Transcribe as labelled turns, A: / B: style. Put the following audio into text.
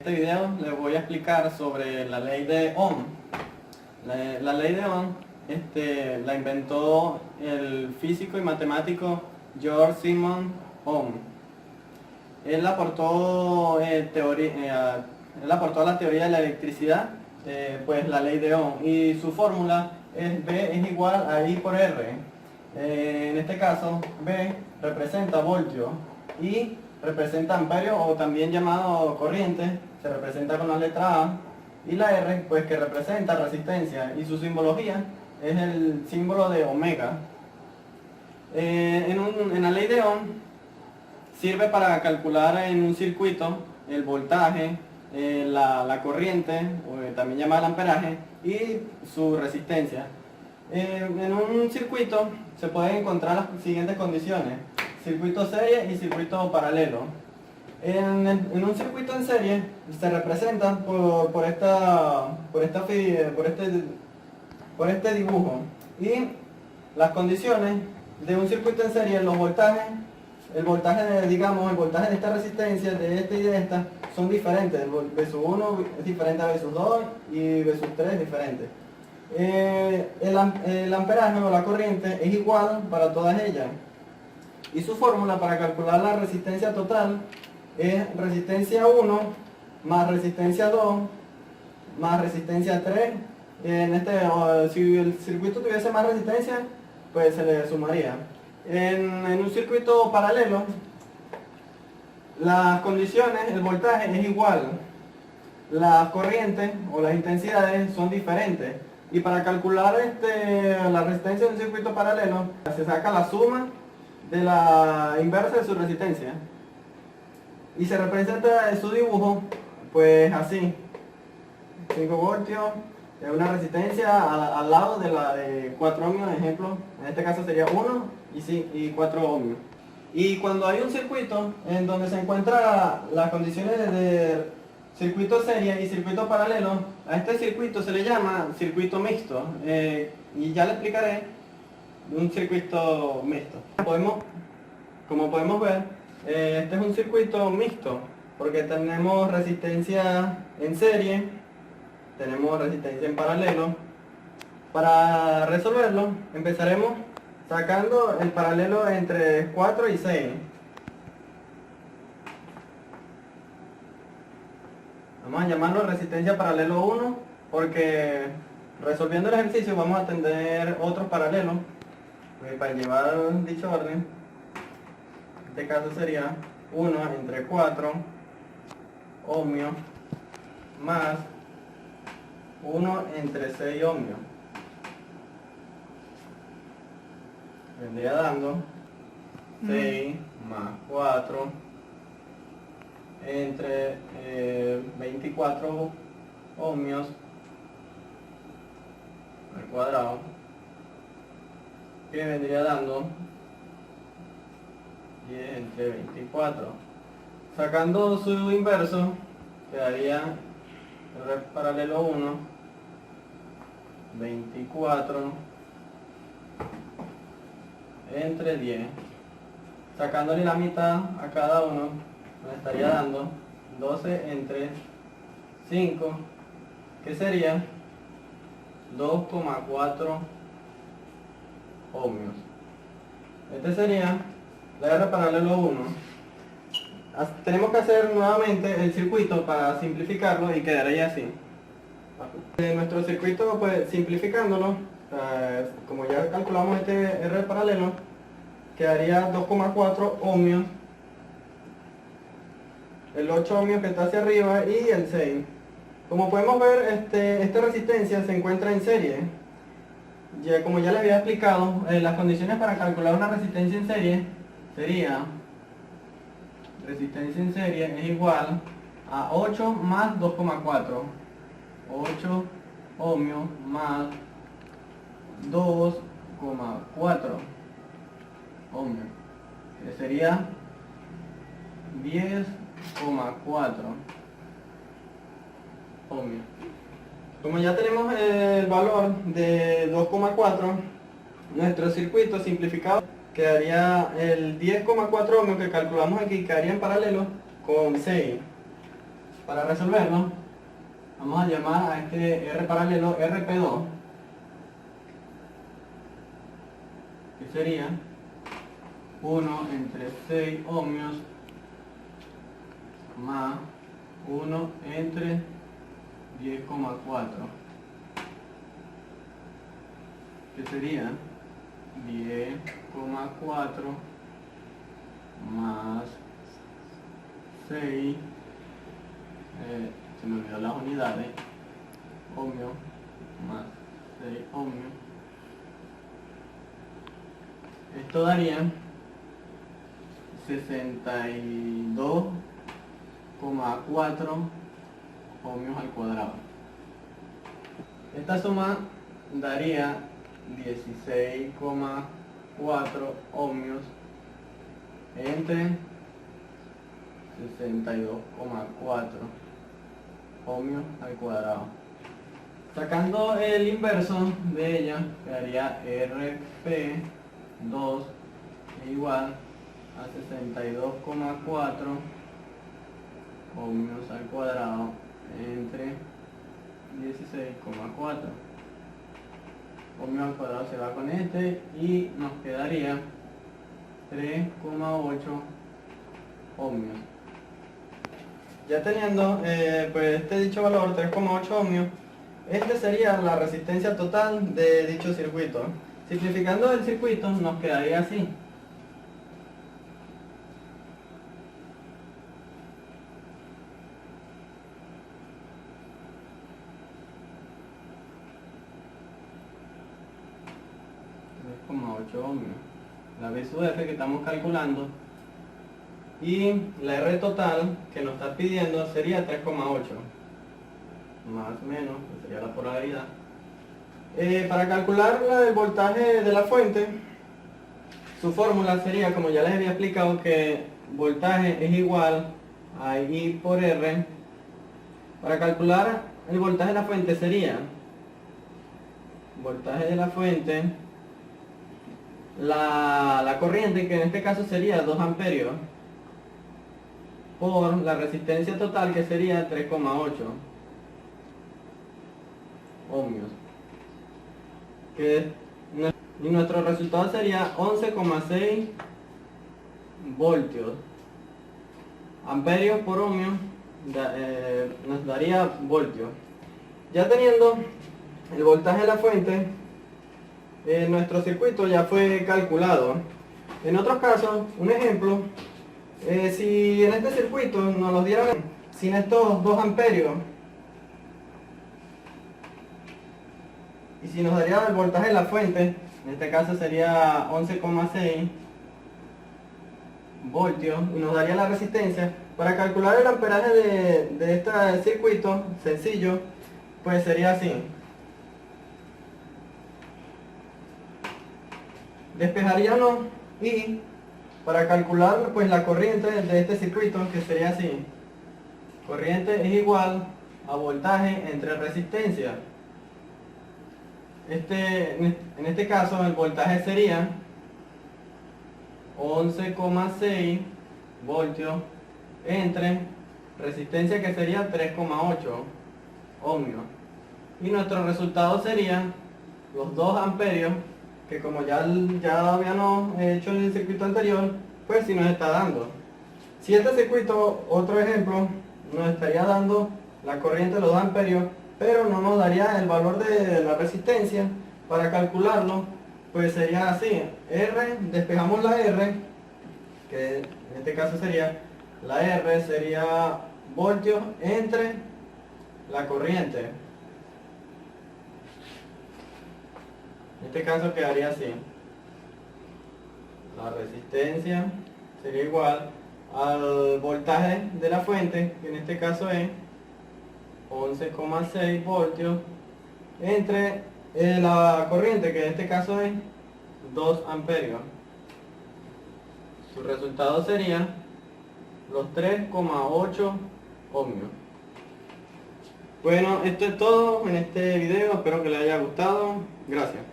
A: En este video les voy a explicar sobre la ley de Ohm. La ley de Ohm la inventó el físico y matemático George Simon Ohm. Él aportó, él aportó a la teoría de la electricidad pues la ley de Ohm, y su fórmula es B es igual a I por R. En este caso B representa voltio, I representa amperio, o también llamado corriente, se representa con la letra A, y la R pues que representa resistencia, y su simbología es el símbolo de omega. En la ley de Ohm sirve para calcular en un circuito el voltaje, la corriente, o también llamada el amperaje, y su resistencia. En un circuito se pueden encontrar las siguientes condiciones: circuito serie y circuito paralelo. En un circuito en serie se representa por este dibujo, y las condiciones de un circuito en serie, los voltajes, el voltaje de esta resistencia, de esta y de esta, son diferentes. Versus 1 es diferente a versus 2 y versus 3 es diferente. El amperaje o la corriente es igual para todas ellas, y su fórmula para calcular la resistencia total es resistencia 1 más resistencia 2 más resistencia 3. Si el circuito tuviese más resistencia, pues se le sumaría. En un circuito paralelo, las condiciones, el voltaje es igual, las corrientes o las intensidades son diferentes, y para calcular la resistencia de un circuito paralelo se saca la suma de la inversa de su resistencia, y se representa en su dibujo pues así: 5 voltios es una resistencia al lado de la de 4 ohmios, ejemplo, en este caso sería 1 y 4 ohmios. Y cuando hay un circuito en donde se encuentran las condiciones de circuito serie y circuito paralelo, a este circuito se le llama circuito mixto, y ya le explicaré un circuito mixto. Como podemos ver, este es un circuito mixto porque tenemos resistencia en serie, tenemos resistencia en paralelo. Para resolverlo, empezaremos sacando el paralelo entre 4 y 6. Vamos a llamarlo resistencia paralelo 1 porque resolviendo el ejercicio vamos a tener otros paralelos. Para llevar dicho orden, en este caso sería 1 entre 4 ohmios más 1 entre 6 ohmios. Vendría dando 6 más 4 entre 24 ohmios al cuadrado, que vendría dando 10 entre 24. Sacando su inverso, quedaría el paralelo 1, 24 entre 10. Sacándole la mitad a cada uno, nos estaría dando 12 entre 5, que sería 2,4 ohmios. Este sería la R paralelo 1. Tenemos que hacer nuevamente el circuito para simplificarlo y quedaría así. Nuestro circuito, pues simplificándolo, como ya calculamos este R paralelo, quedaría 2,4 ohmios, el 8 ohmios que está hacia arriba y el 6. Como podemos ver, esta resistencia se encuentra en serie. Como ya les había explicado, las condiciones para calcular una resistencia en serie sería: resistencia en serie es igual a 8 más 2,4, 8 ohmios más 2,4 ohmios, que sería 10,4 ohmios. Como ya tenemos el valor de 2,4, nuestro circuito simplificado quedaría el 10,4 ohmios que calculamos aquí, quedaría en paralelo con 6. Para resolverlo, vamos a llamar a este R paralelo RP2, que sería 1 entre 6 ohmios más 1 entre 10,4, que sería 10,4 más 6, se me olvidó las unidades, ohmio más 6 ohmios. Esto daría 62,4 ohmios al cuadrado. Esta suma daría 16,4 ohmios entre 62,4 ohmios al cuadrado. Sacando el inverso de ella, quedaría RP2 igual a 62,4 ohmios al cuadrado entre 16,4. Ohmios al cuadrado se va con este y nos quedaría 3,8 ohmios. Ya teniendo pues este dicho valor, 3,8 ohmios, este sería la resistencia total de dicho circuito. Simplificando el circuito nos quedaría así. Ohmios, la V sub F que estamos calculando, y la R total que nos está pidiendo sería 3,8, más o menos, que sería la polaridad. Para calcular el voltaje de la fuente, su fórmula sería, como ya les había explicado, que voltaje es igual a I por R. Para calcular el voltaje de la fuente sería voltaje de la fuente, la corriente, que en este caso sería 2 amperios, por la resistencia total, que sería 3,8 ohmios, y nuestro resultado sería 11,6 voltios. Amperios por ohmio nos daría voltios. Ya teniendo el voltaje de la fuente, nuestro circuito ya fue calculado. En otros casos, un ejemplo, si en este circuito nos lo dieran sin estos 2 amperios, y si nos daría el voltaje de la fuente, en este caso sería 11,6 voltios, y nos daría la resistencia, para calcular el amperaje de este circuito sencillo, pues sería así. Despejaríamos y para calcular pues la corriente de este circuito, que sería así: corriente es igual a voltaje entre resistencia. En este caso el voltaje sería 11,6 voltios entre resistencia, que sería 3,8 ohmios, y nuestro resultado sería los 2 amperios, que como ya habíamos hecho en el circuito anterior, pues sí nos está dando. Si este circuito, otro ejemplo, nos estaría dando la corriente de los 2 amperios, pero no nos daría el valor de la resistencia, para calcularlo, pues sería así: R, despejamos la R, que en este caso sería, la R sería voltios entre la corriente. En este caso quedaría así: la resistencia sería igual al voltaje de la fuente, que en este caso es 11,6 voltios, entre la corriente, que en este caso es 2 amperios. Su resultado sería los 3,8 ohmios. Bueno, esto es todo en este video, espero que les haya gustado. Gracias.